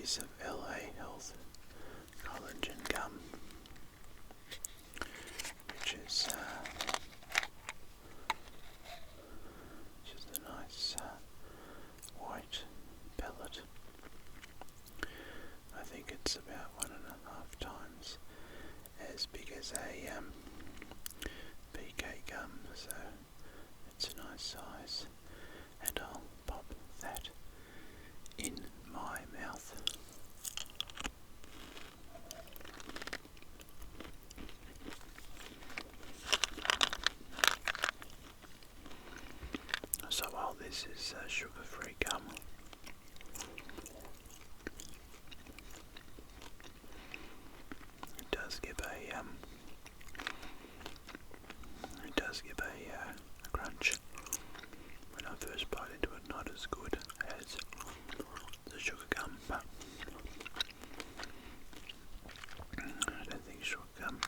piece of LA Health collagen gum, which is just a nice white pellet. I think it's about 1.5 times as big as a PK gum, so it's a nice size, and I'll pop that in my mouth. So while this is sugar-free gum, it does give a crunch when I first bite into it. Not as good as the sugar gum, but I don't think sugar gum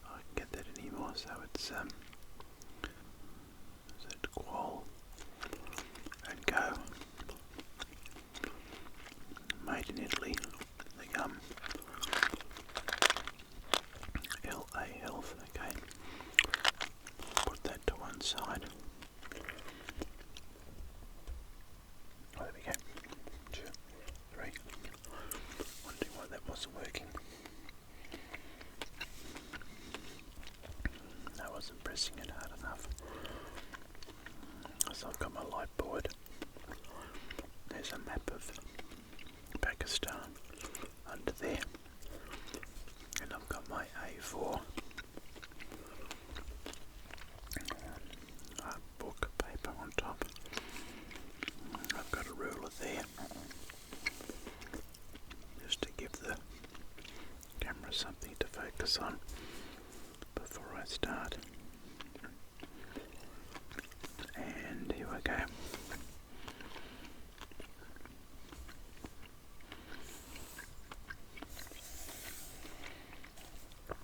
I can get that anymore. So it's Qual and Co. Made in Italy. The gum. LA Health. Okay. Put that to one side. Oh, there we go. 2, 3. Wondering why that wasn't working. I wasn't pressing it hard enough. So I've got my light board. There's a map of Pakistan under there. And I've got my A4 book paper on top. I've got a ruler there just to give the camera something to focus on before I start. And here we go.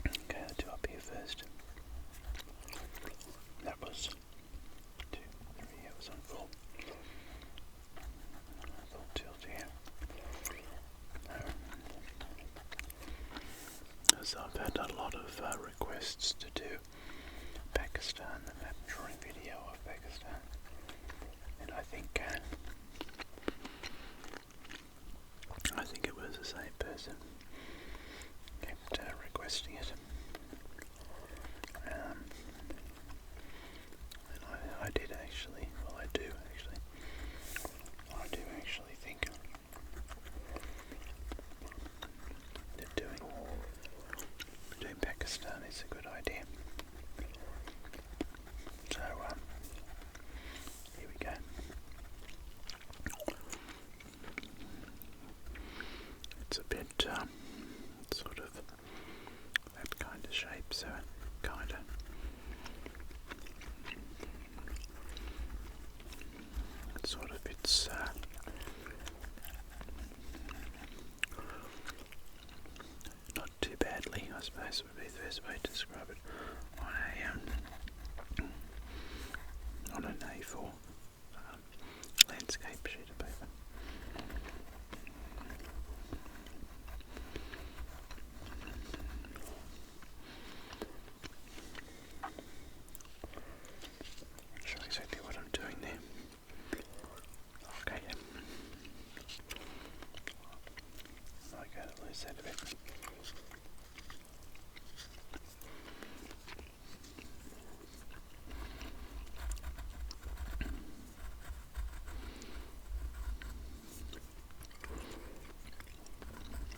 Okay, I'll do up here first. That was 2, 3, it was on full. I thought tilt here. So I've had a lot of requests to do Pakistan, the map drawing video of Pakistan. And I think it was the same person kept requesting it. And I did actually, well I do actually think that doing Pakistan is a good idea. So here we go. It's a bit sort of that kind of shape, so kind of it sort of fits not too badly, I suppose would be the best way to describe it, on an A4 landscape sheet of paper. Not sure exactly what I'm doing there. Okay. I gotta lose that a bit.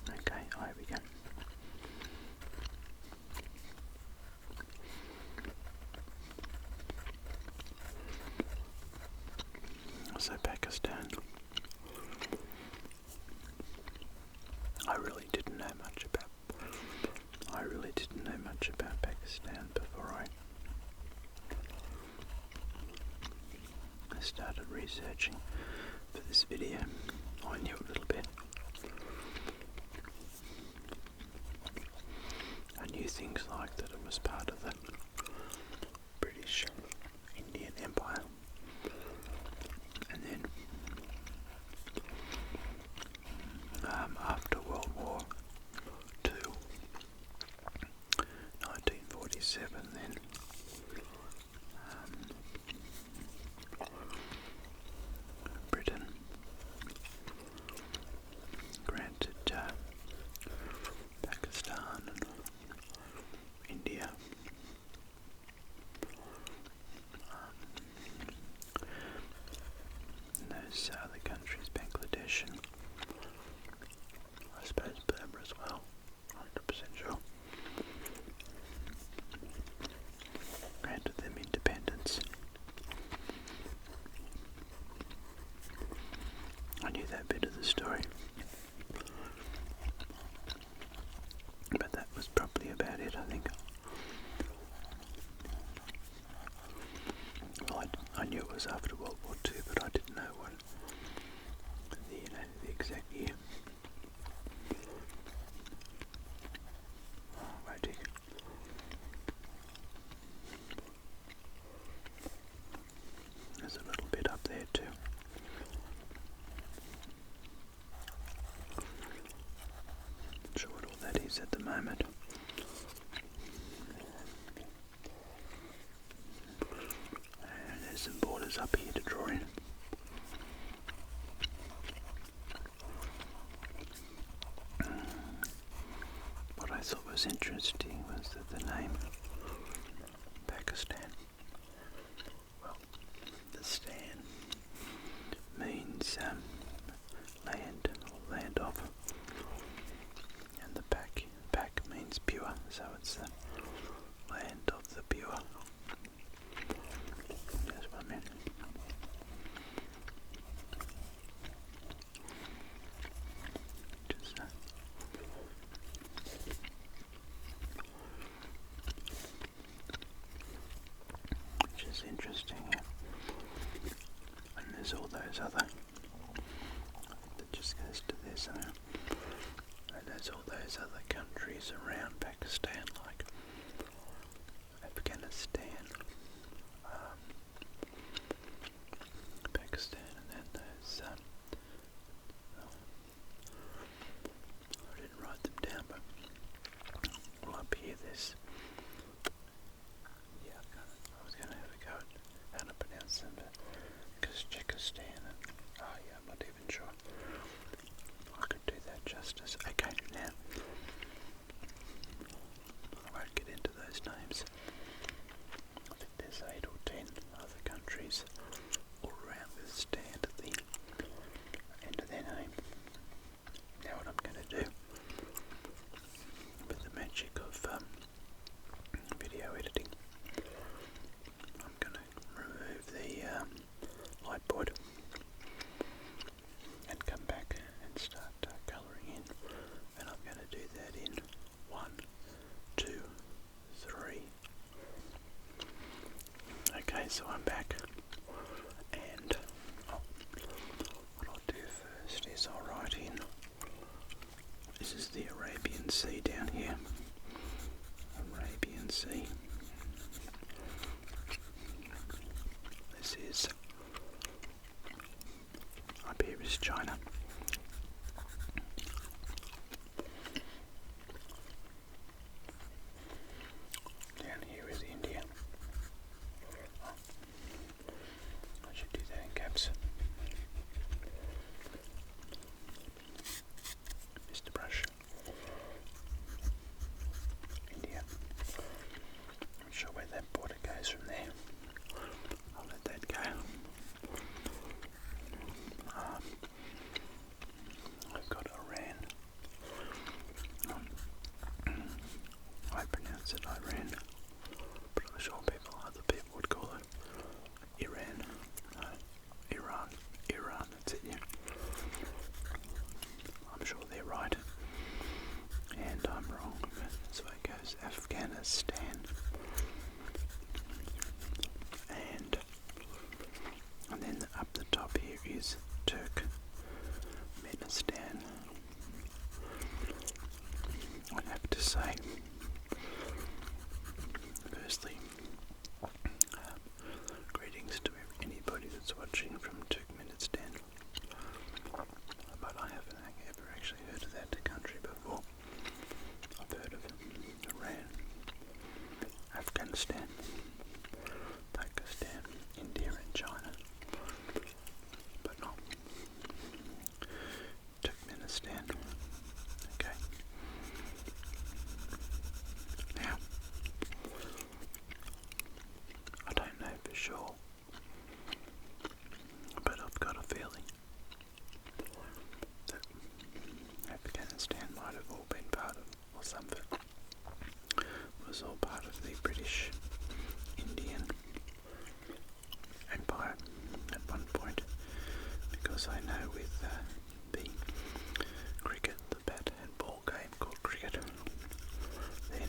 Okay, here we go. So Pakistan. I really didn't know much about Pakistan before I started researching for this video. I knew a little bit. I knew things like that it was part of the British Indian Empire, and then I think. Well, I knew it was after World War II, but I didn't know what the exact year. Oh, magic. There's a little bit up there too. Not sure what all that is at the moment. And there's some borders up here to draw in. What I thought was interesting was that the name Pakistan, well, the Stan means land or land of, and the Pak means pure, so it's the land of the pure. That's what I meant. Just which is interesting, yeah. And there's all those other, that just goes to there somehow. And there's all those other countries around Pakistan, like Afghanistan, Pakistan, and then there's, I didn't write them down, but well, up here there's, yeah, I was going to have a go at how to pronounce them, but Kazakhstan, and, oh yeah, I'm not even sure I could do that justice. Okay, now, I won't get into those names. I think there's 8 or 10 other countries all around with Stand at the end of their name. Now what I'm going to do, with the magic of video editing, I'm going to remove the light board and come back and start colouring in, and I'm going to do that in 1, 2, 3. Okay, so I'm back, and what I'll do first is I'll write in, this is the Arabian Sea down here, Arabian Sea. This is, up here is China. Down here is India. Oh, I should do that in caps. Mr. Brush. India. I'm not sure where that border goes from there. I'll let that go. I've got Iran. I pronounce it Iran, but I'm sure other people would call it Iran. Iran, that's it, yeah. I'm sure they're right, and I'm wrong. So it goes Afghanistan, and then up the top here is Turkmenistan. I have to say, firstly, greetings to anybody that's watching from Turkmenistan, but I haven't ever actually heard of that country before. I've heard of Iran, Afghanistan, Pakistan, India and China, but not Turkmenistan. Okay. Now, I don't know for sure, but I've got a feeling that Afghanistan might have all been part of, or some of it was all part of the British Indian Empire at one point, because I know with the cricket, the bat and ball game called cricket, then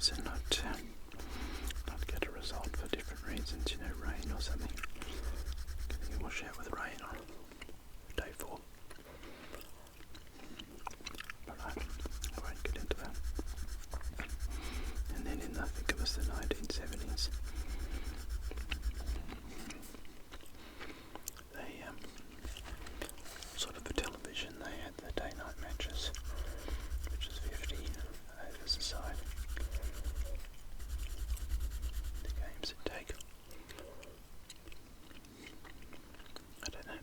days and not get a result for different reasons, rain or something. Can you wash out with rain on day 4? But I won't get into that. And then I think it was the 1970s, they sort of for television they had the day-night matches, which is 50 overs a side. The games would take, I don't know,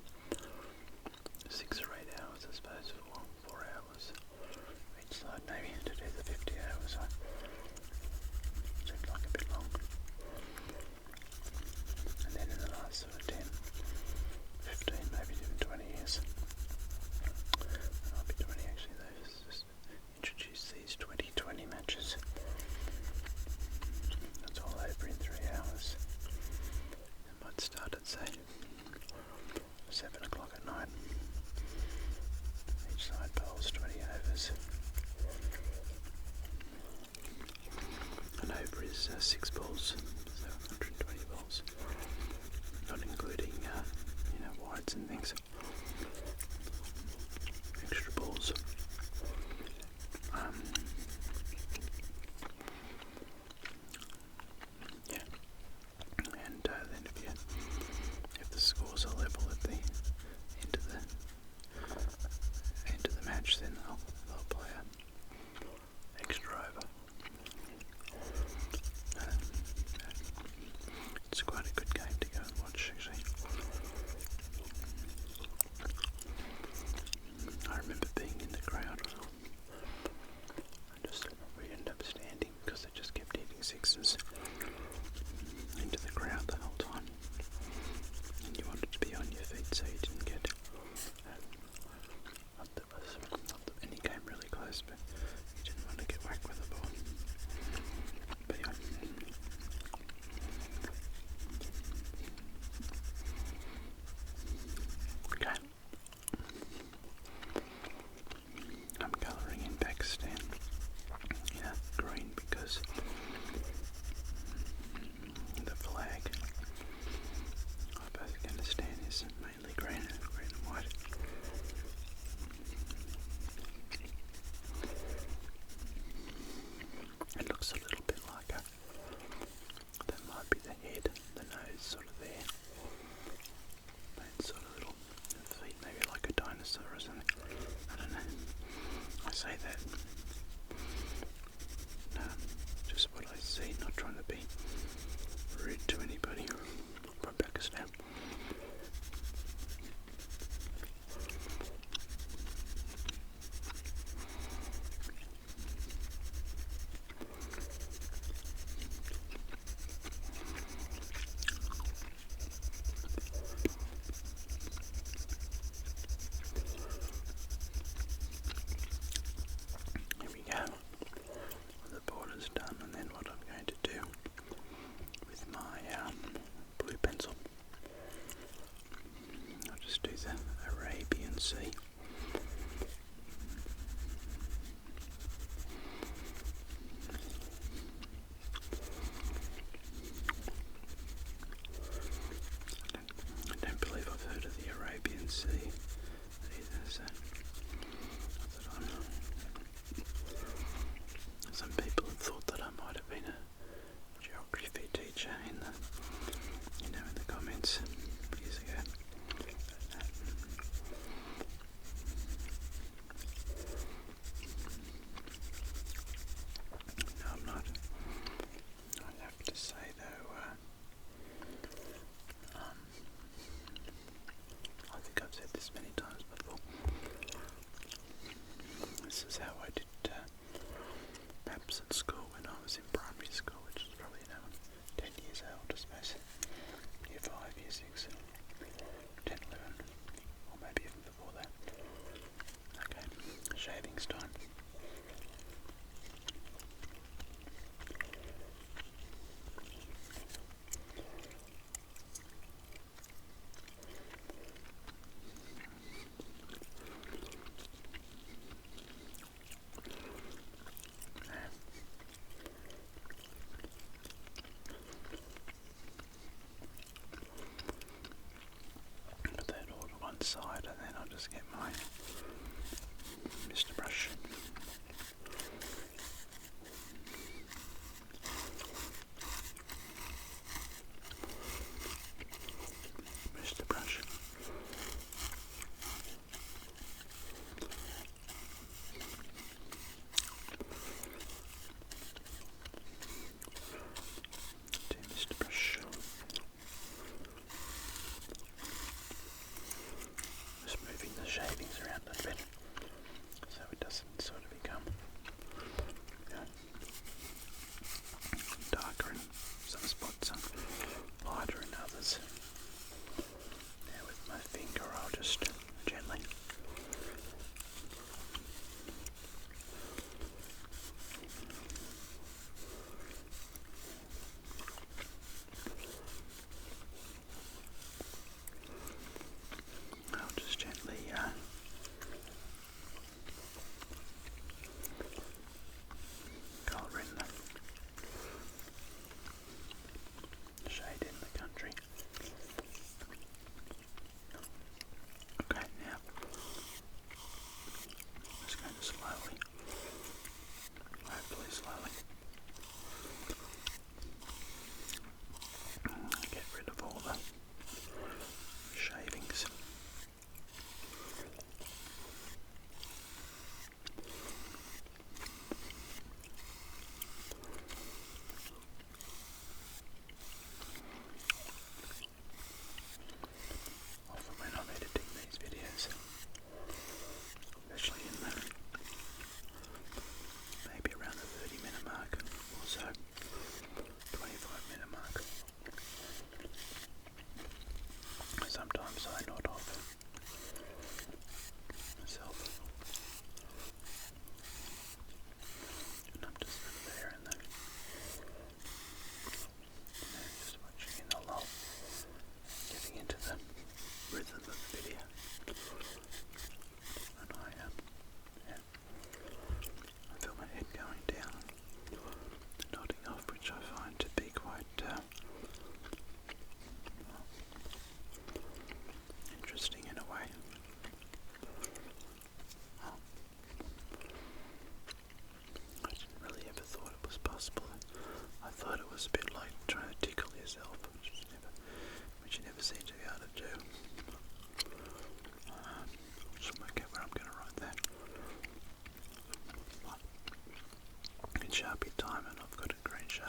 6 or 8 hours, I suppose, or 4 hours each side, maybe, to do the 50 hours. Seemed like a bit long. And then in the last sort of 10, 15, maybe even 20 years, it might be 20 actually, they've just introduced these 2020 matches. That's all over in 3 hours. It might start at, say, 7 o'clock at night. Each side bowls 20 overs. An over is 6 balls, so 120 balls, not including wides and things. Extra balls. Yeah, and then if the scores are level at the end of the match, then they'll play an extra over.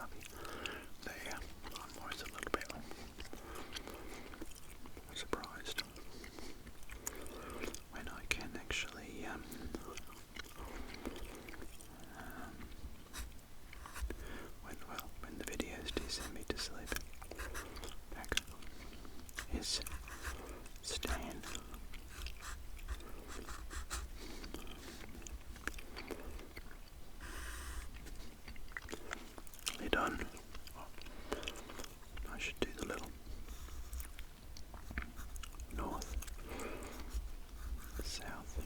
Derby. There, I'm always a little bit surprised when I can actually when the videos do send me to sleep. Back is Stan. Lid on. I should do the little north, south,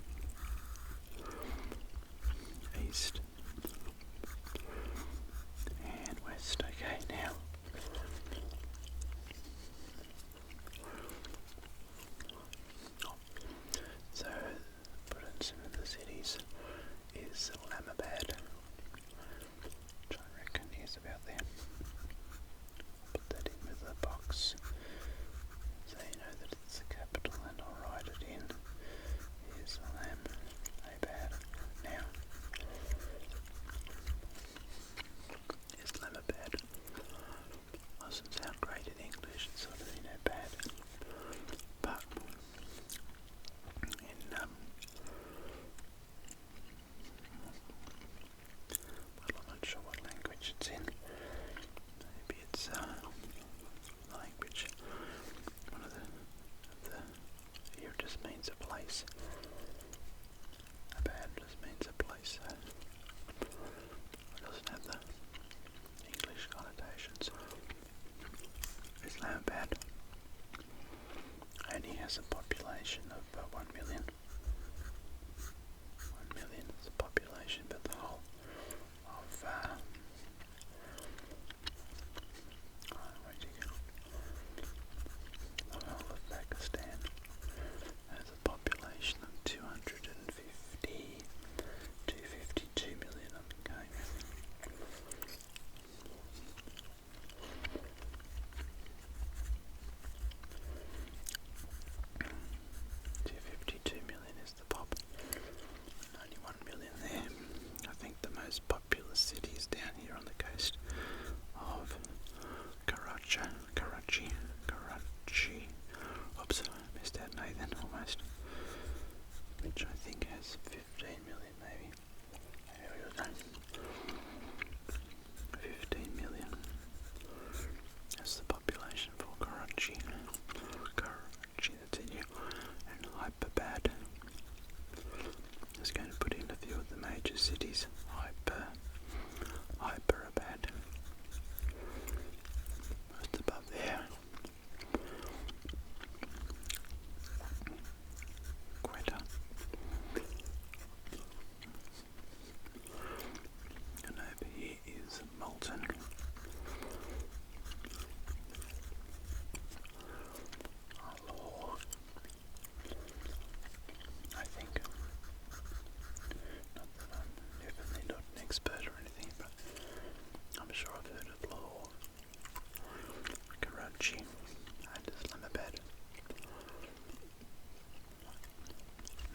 east, and west. Okay, now so put in some of the cities is Islamabad, which I reckon is about there. Put that in with a box so you know that it's the capital, and I'll write it in Islamabad. Now Islamabad doesn't sound great in English, it's sort of, bad, but in well, I'm not sure what language it's in. Maybe it's language. One of the here just means a place. Abad just means a place, so it doesn't have the English connotations. Islamabad only has a population of 1 million. 1 million is the population, but the whole of the whole of Pakistan has a population of 252 million. Okay. 252 million is the pop. 91 million there. I think the most populous city is down here on the coast of Karachi. Oops, I missed out Nathan almost. Which I think has 15 million maybe. Here we go. 15 million. That's the population for Karachi. That's in here. And Hyperabad. Just going to put in a few of the major cities. Hyperabad. Just above there. Quetta. And over here is Malton. Lahore. I think. Not that I'm definitely not an expert or anything, but I'm sure I've heard of Lahore, Karachi, and Islamabad.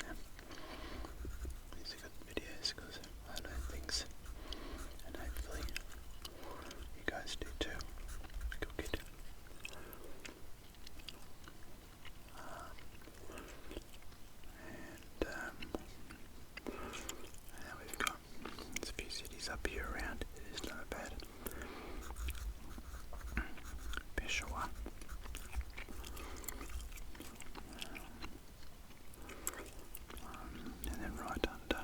Yeah. These are good videos because I learn things, and hopefully you guys do too. Cool kid. Now we've got a few cities up here around. It is not bad. Peshawar. And then right under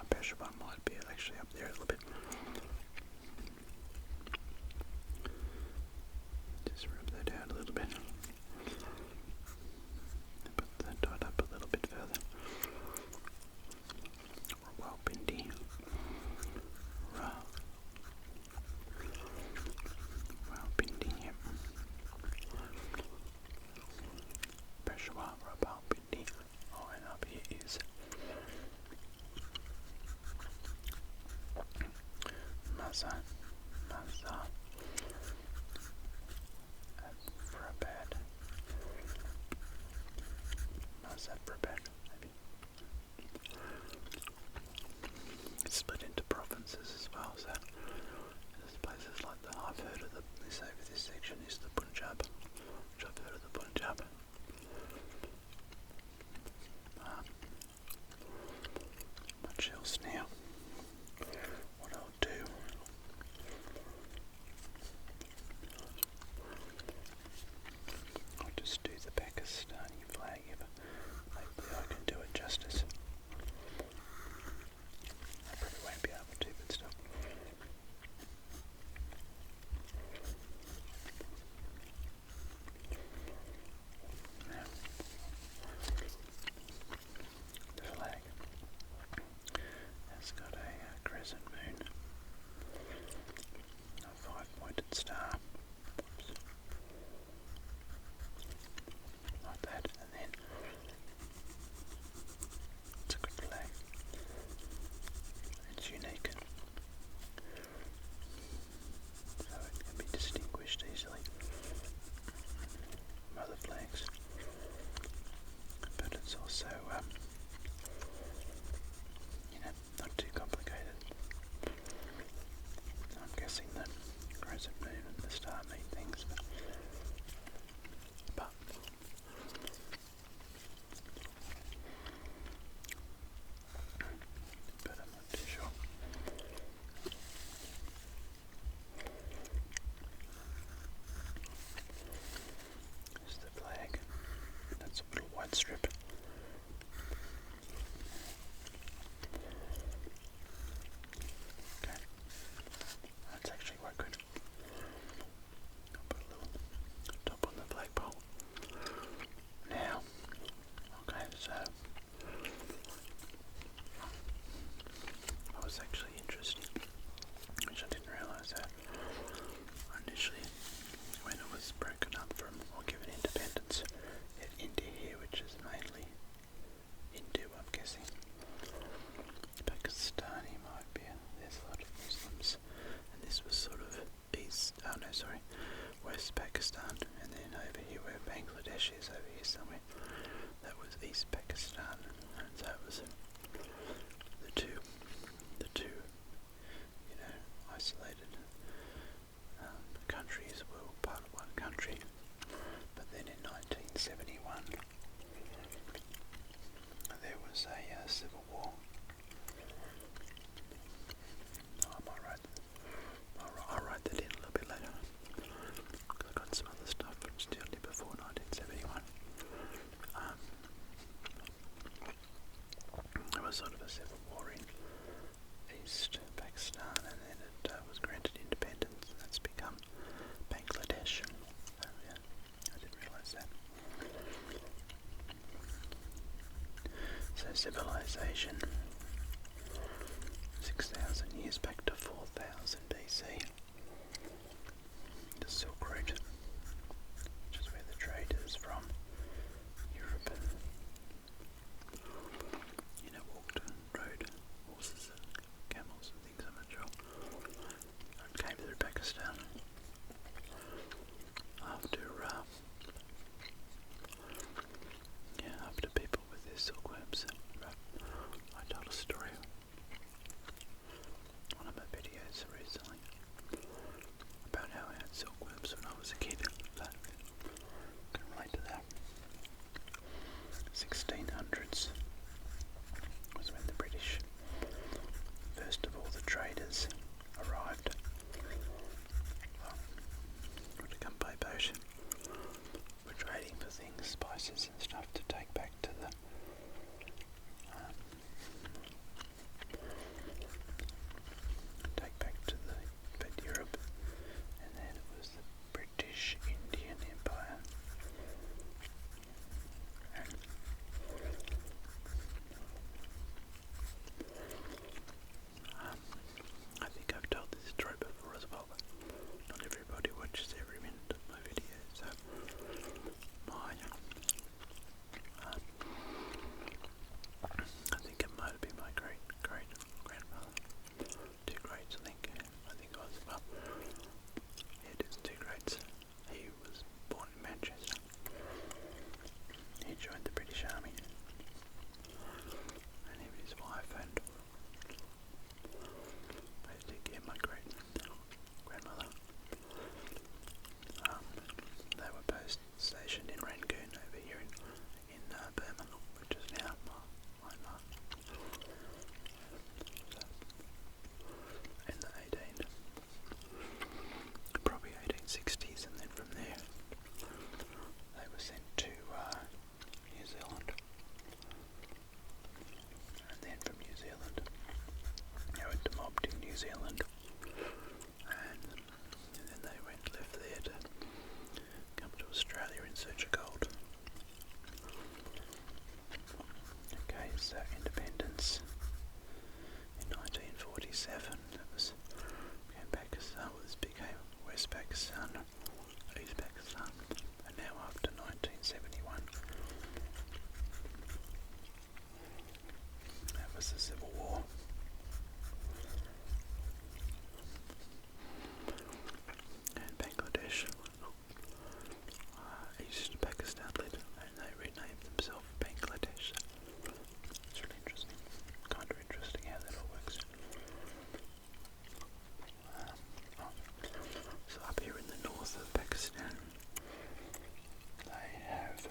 Peshawar might be actually up there a little bit. Just rub that out a little bit. Put that dot up a little bit further. Rawalpindi. Rawalpindi, yep. Peshawar, Rawalpindi. Oh, and up here is Mazar. Mazafrabad, maybe. It's split into provinces as well, so there's places like the I've heard of this over this section is the Punjab, which I've heard of the Punjab. Much else now. What I'll do, I'll just do the Pakistani flag. Hopefully I can do it justice. I probably won't be able to, but still. Now, the flag has got a crescent moon, a 5-pointed star. Oops. Like that, and then it's a good flag. It's unique, so it can be distinguished easily from other flags. But it's also, not too complicated. I'm guessing the crescent moon and the star mean things, but I'm not too sure. There's the flag. That's a little white strip. Okay, that's actually quite good. I'll put a little top on the flagpole. Now, okay, so I was actually interested, which I didn't realise that initially, when it was broken up from or given independence, in India here, which is mainly Hindu, I'm guessing. Pakistani might be, there's a lot of Muslims, and this was sort of West Pakistan, and then over here where Bangladesh is, over here somewhere, that was East Pakistan, and so it was the two, isolated countries were all part of one country. But then in 1971, there was a civil war. I'll write that in a little bit later. I've got some other stuff from still before 1971. There was sort of a civil war in East Pakistan, and then it was granted independence. That's become Bangladesh. Oh yeah, I didn't realise that. So civilization, 6,000 years back to 4,000 BC. The Silk Route, which is where the trade is from Europe. Walked and rode horses and camels and things, I'm not sure. And came through Pakistan after people with their silkworms. I told a story on one of my videos recently about how I had silkworms when I was a kid. So I can relate to that. 1600s was when the British, first of all the traders, arrived. Well, to come by boat. We're trading for things, spices and stuff to take back to the Europe, and then it was the British Indian Empire. And I think I've told this story before as well, but not everybody watches every minute of my videos, so my Pakistan, East Pakistan, and now after 1971. That was the Civil War. And Bangladesh, East Pakistan led, and they renamed themselves Bangladesh. It's really interesting. Kind of interesting how that all works. So up here in the north of Pakistan, they have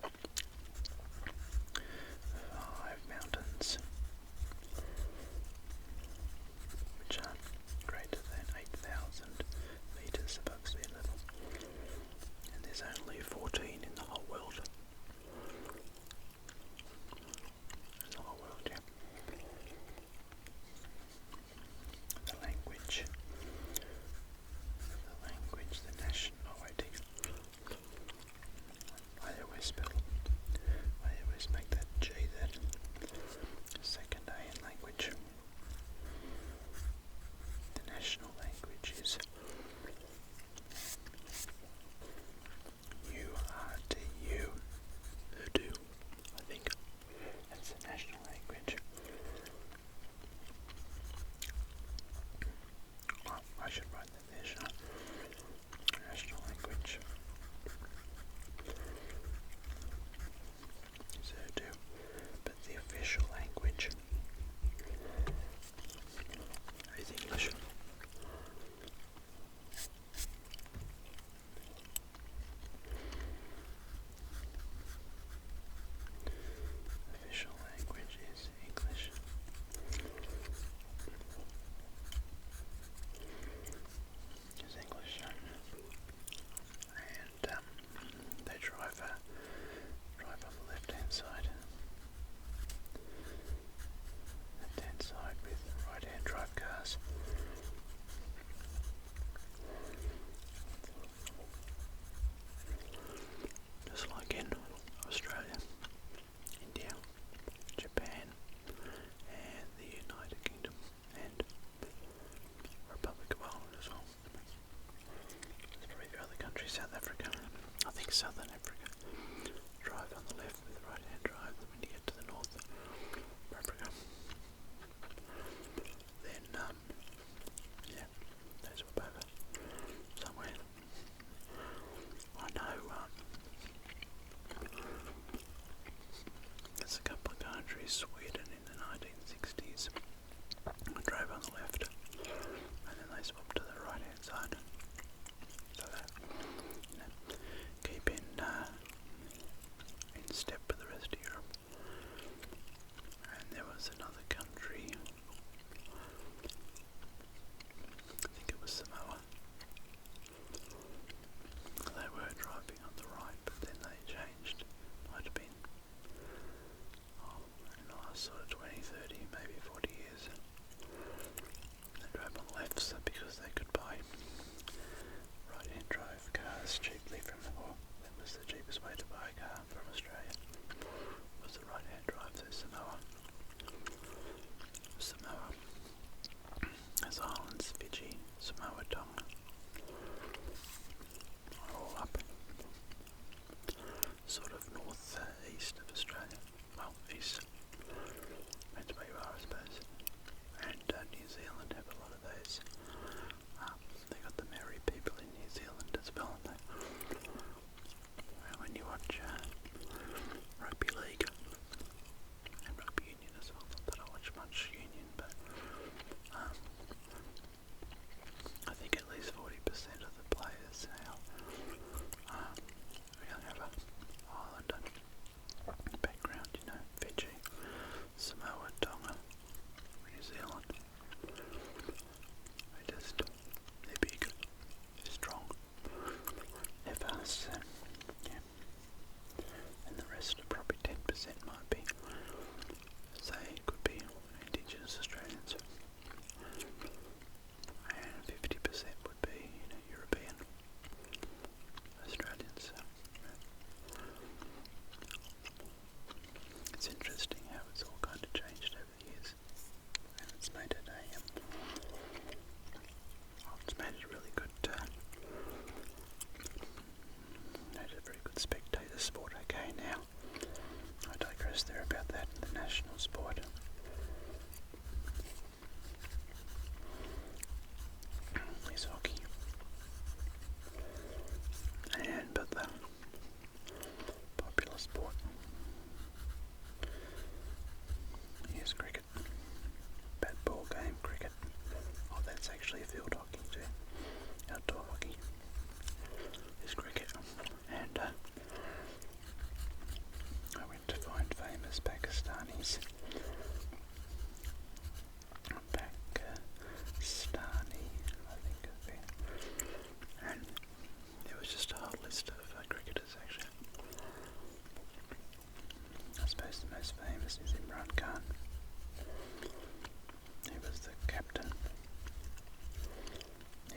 5 mountains which are greater than 8,000 metres above sea level, and there's only 14 in the whole world. In the whole world, yeah. The language, the national, I always make that G that second A in language. The national language is Urdu. Urdu, I think. That's the national language. Oh, I should write that there, shouldn't I? National language is Urdu, but the official language is English. Official language is English. Is English. And they drive on the left-hand side. Left-hand side with right-hand drive cars. Just like in Australia, India, Japan, and the United Kingdom, and Republic of Ireland as well. There's probably a few other countries, South Africa, I think Southern Africa. Drive on the left with right-hand drive when you get to the north of Africa. Then, yeah, those were over somewhere. I know, there's a couple of countries, Sweden in the 1960s, drove on the left, and then they swapped to the right-hand side. So that, keep in step with the rest of Europe. And there was another country, I think it was Samoa. They were driving on the right, but then they changed. Might have been in the last sort of 20, 30, maybe 40 years. They drove on the left because they could buy right-hand drive cars cheaply from that was the cheapest way to buy a car from Australia, was the right-hand drive to Samoa.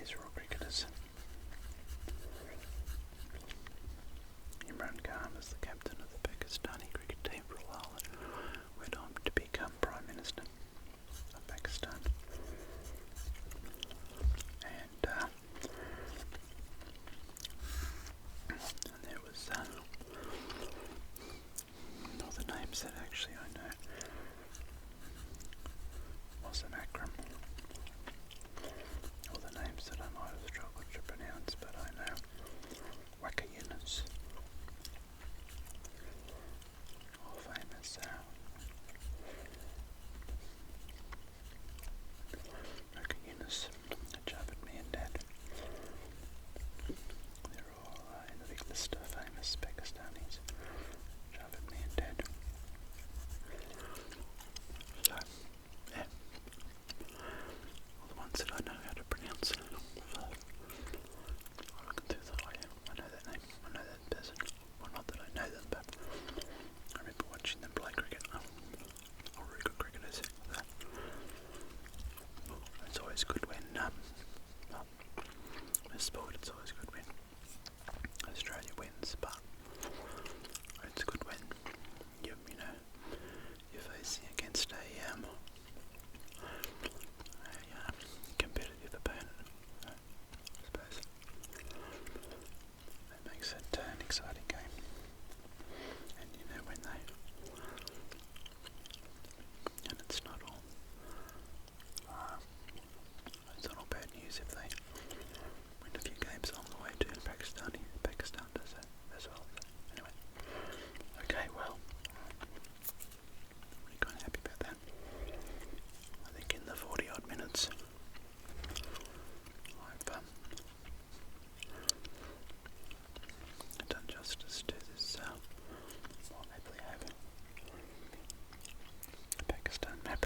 these are all cricketers. Imran Khan was the captain of the Pakistani cricket team for a while and went on to become Prime Minister of Pakistan. And there was all the names that actually I know. Wasam Akram. All the names that I might have struggled to pronounce, but I know. Waka Yunus. All famous Waka Yunus. Javed Miandad. They're all in the big list of famous Pakistanis. Javed Miandad. So, yeah. All the ones that I know how to pronounce. So, I can do that. I know that name. I know that person. Well, not that I know them, but I remember watching them play cricket. All really good cricketers. It's always good when, in sport, it's always good when Australia wins, but it's good when you're facing against a competitive opponent, I suppose. That makes it an exciting game. And when and it's not all bad news if they win a few games along the way too. Pakistan does that as well. So anyway, okay, well, pretty kind of happy about that. I think in the 40 odd minutes I've done justice to this. I'll happily have a Pakistan map.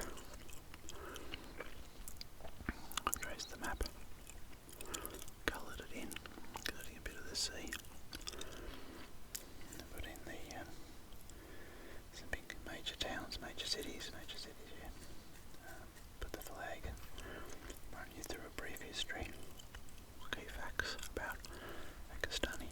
I've traced the map, coloured it in, including a bit of the sea, and put in some big major towns, major cities, yeah. Put the flag and run you through a brief history, key facts about Pakistani